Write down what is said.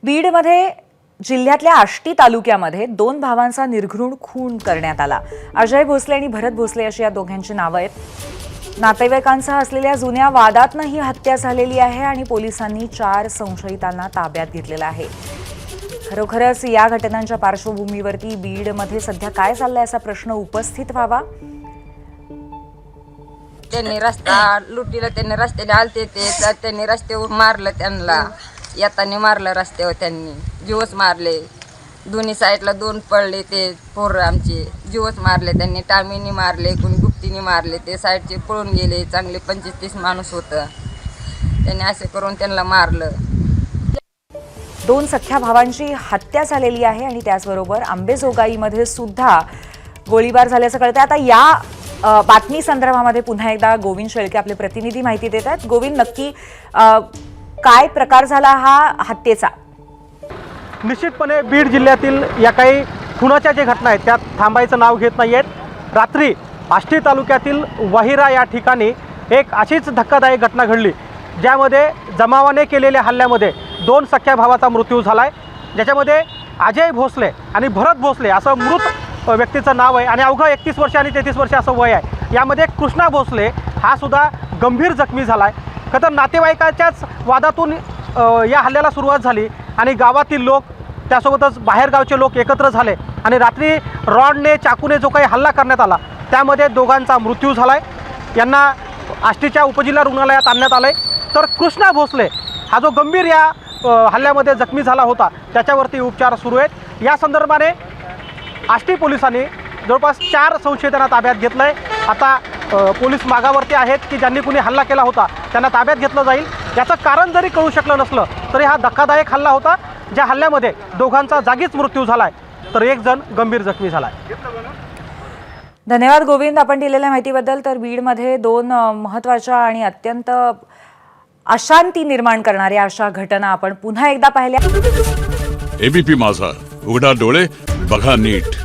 बीडमध्ये जिल्ह्यातल्या आष्टी तालुक्यामध्ये दोन भावांचा निर्घृण खून करण्यात आला। अजय भोसले आणि भरत भोसले अशी या दोघांची नावं आहेत। नातेवाईकांसह असलेल्या जुन्या वादातनं ही हत्या झालेली आहे आणि पोलिसांनी 4 संशयितांना ताब्यात घेतलेलं आहे। खरोखरच या घटनांच्या पार्श्वभूमीवरती बीडमध्ये सध्या काय चाललंय असा प्रश्न उपस्थित व्हावा। त्यांनी रस्ता लुटीला, त्यांनी रस्त्याने आलते ते त्यांनी रस्त्यावर मारलं, त्यांना येताना मारलं रस्त्यावर, त्यांनी जीवच मारले। दोन्ही साईडला 2 पडले ते पोरं आमचे, जीवच मारले त्यांनी। टामीने मारले, कोणी गुप्तीने मारले, ते साईडचे पळून गेले। चांगले 25-30 माणूस होतं, त्यांनी असे करून त्यांना मारलं। 2 सख्ख्या भावांची हत्या झालेली आहे आणि त्याचबरोबर आंबेजोगाईमध्ये सुद्धा गोळीबार झाल्याचं कळतंय। आता या बातमी संदर्भामध्ये पुन्हा एकदा गोविंद शेळके आपले प्रतिनिधी माहिती देतात। गोविंद, नक्की काय प्रकार झाला हा हत्येचा? निश्चितपणे बीड जिल्ह्यातील या काही खुनाच्या ज्या घटना आहेत त्यात थांबायचं नाव घेत नाही आहेत। रात्री आष्टी तालुक्यातील वहिरा या ठिकाणी एक अशीच धक्कादायक घटना घडली, ज्यामध्ये जमावाने केलेल्या हल्ल्यामध्ये 2 सख्ख्या भावाचा मृत्यू झाला आहे, ज्याच्यामध्ये अजय भोसले आणि भरत भोसले असं मृत व्यक्तीचं नाव आहे आणि अवघं 31 वर्ष आणि 33 वर्ष असं वय आहे। यामध्ये कृष्णा भोसले हा सुद्धा गंभीर जखमी झाला आहे। खरं तर नातेवाईकाच्याच वादातून या हल्ल्याला सुरुवात झाली आणि गावातील लोक त्यासोबतच बाहेरगावचे लोक एकत्र झाले आणि रात्री रॉडने, चाकूने जो काही हल्ला करण्यात आला त्यामध्ये दोघांचा मृत्यू झाला आहे। यांना आष्टीच्या उपजिल्हा रुग्णालयात आणण्यात आलं आहे। तर कृष्णा भोसले हा जो गंभीर या हल्ल्यामध्ये जखमी झाला होता त्याच्यावरती उपचार सुरू आहेत। या संदर्भाने आष्टी पोलिसांनी जवळपास 4 संशयितांना ताब्यात घेतलं आहे। आता पोलीस मागावरती आहेत की ज्यांनी कुणी हल्ला केला होता त्यांना ताब्यात घेतलं जाईल। याचं कारण जरी कळू शकलं नसलं तरी हा धक्कादायक हल्ला होता, ज्या हल्ल्यामध्ये दोघांचा जागीच मृत्यू झाला आहे तर 1 जण गंभीर जखमी झाला आहे। धन्यवाद गोविंद आपण दिलेल्या माहितीबद्दल। तर बीडमध्ये 2 महत्त्वाच्या आणि अत्यंत अशांती निर्माण करणाऱ्या अशा घटना आपण पुन्हा एकदा पाहिल्या। एबीपी माझा, उघडा डोळे बघा नीट।